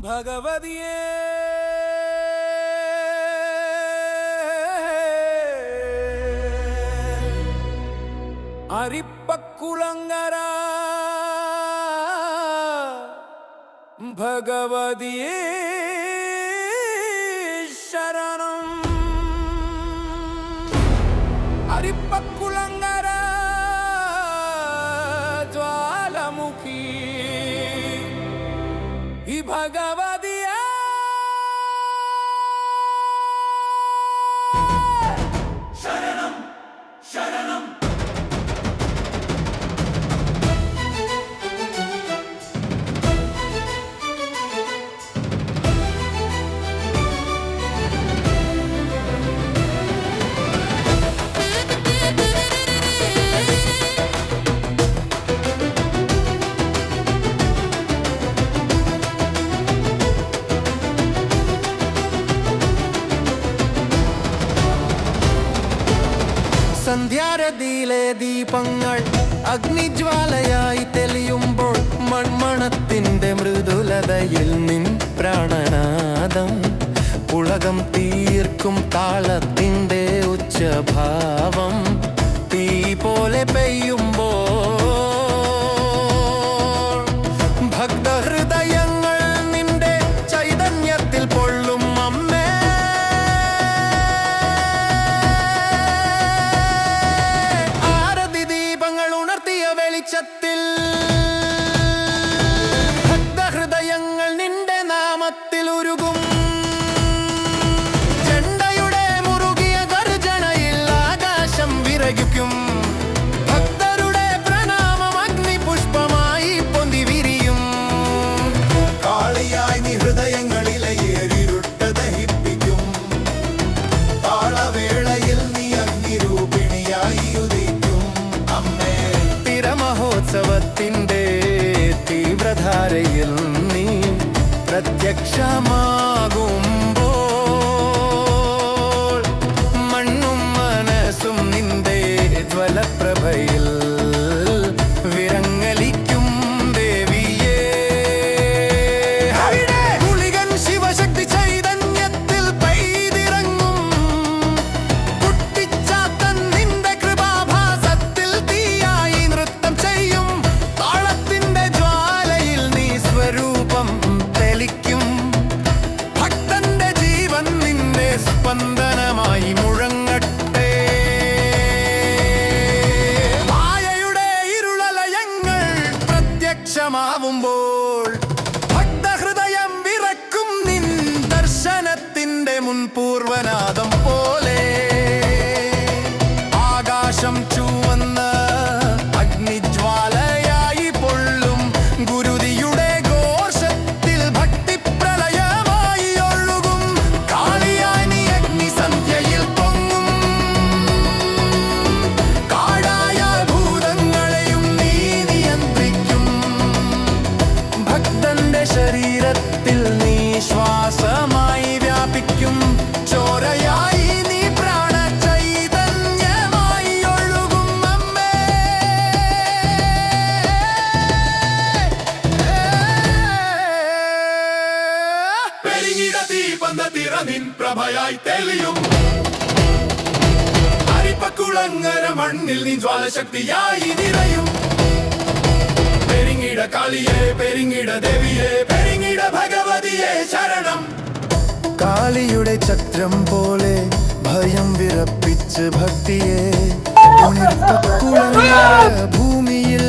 ഭഗവതിയേ അരിപ്പക്കുളങ്ങര ഭഗവതിയേ ശരണം അരിപ്പക്കുളങ്ങര ജ്വാലമുഖി ഈ ഭഗവതിയേ ശരണം ശരണം സന്ധ്യാരതിയിലെ ദീപങ്ങൾ അഗ്നിജ്വാലയായി തെളിയുമ്പോൾ മൺമണത്തിന്റെ മൃദുലതയിൽ നിൻ പ്രാണനാദം ഉലകം തീർക്കും താളത്തിന്റെ ഉച്ചഭാവം തീ പോലെ പെയ്യുമ്പോൾ ഭക്തഹൃദയങ്ങൾ നിന്റെ ചൈതന്യത്തിൽ പൊള്ളും അമ്മേ. വെളിച്ചത്തിൽ ഭക്തഹൃദയങ്ങൾ നിന്റെ നാമത്തിൽ ഉരുകും. ചെണ്ടയുടെ മുറുകിയ ഗർജനയിൽ ആകാശം വിറയ്ക്കും. ഭക്തരുടെ പ്രണാമം അഗ്നിപുഷ്പമായി പൊന്തി വിരിയും. കാളിയായി നീ ഹൃദയങ്ങളിലെ ഏറിരുട്ട് ദഹിപ്പിക്കും. താളവേളയിൽ നീ അഗ്നിരൂപിണിയായി ഉദിക്കും അമ്മേ. മഹോത്സവത്തിന്റെ തീവ്രധാരയിൽ നീ പ്രത്യക്ഷമാകുമ്പോൾ മണ്ണും മനസ്സും നിന്റെ ജ്വലപ്രഭയിൽ വിരങ്ങലിക്കും ദേവിയേ. ഗുളികൻ ശിവശക്തി ചൈതന്യത്തിൽ പെയ്തിറങ്ങും. കുട്ടിച്ചാത്തൻ നിന്റെ കൃപാഭാസത്തിൽ തീയായി നൃത്തം ചെയ്യും. താളത്തിന്റെ ജ്വാലയിൽ നീ സ്വരൂപം തെളിക്കും. ഭക്തന്റെ ജീവൻ നിന്റെ സ്പന്ദനമായി മുഴങ്ങട്ടെ. മായയുടെ ഇരുളലയങ്ങൾ പ്രത്യക്ഷമാവുമ്പോൾ ഭക്തഹൃദയം വിറക്കും നിൻ ദർശനത്തിന്റെ മുൻപൂർവനാദം പോലെ. ആകാശം ചുവന്ന അഗ്നിജ്വാലയായി പൊള്ളും. ഗുരുതിയുടെ ഘോഷത്തിൽ ഭക്തിപ്രളയമായി ഒഴുകും. കാളിയായി നീ അഗ്നിസന്ധ്യയിൽ പൊങ്ങും. കാടായ ഭൂതങ്ങളെയും നീ നിയന്ത്രിക്കും. ഭക്തന്റെ ശരീരത്തിൽ നീ ശ്വാസമായി വ്യാപിക്കും. ചോരയായി നീ പ്രാണചൈതന്യമായി ഒഴുകും അമ്മേ. പെരിങ്ങിട തീപന്തത്തിറ നിൻ പ്രഭയായി തെളിയും. അരിപ്പക്കുളങ്ങര മണ്ണിൽ നീ ജ്വാലശക്തിയായി നിറയും. പെരിങ്ങിട കാളിയേ, പെരിങ്ങിട ദേവിയേ, പെരിങ്ങിട ഭഗവതിയേ ശരണം. കാളിയുടെ ചക്രം പോലെ ഭയം വിറപ്പിച്ച് ഭക്തിയെ ഭൂമിയിൽ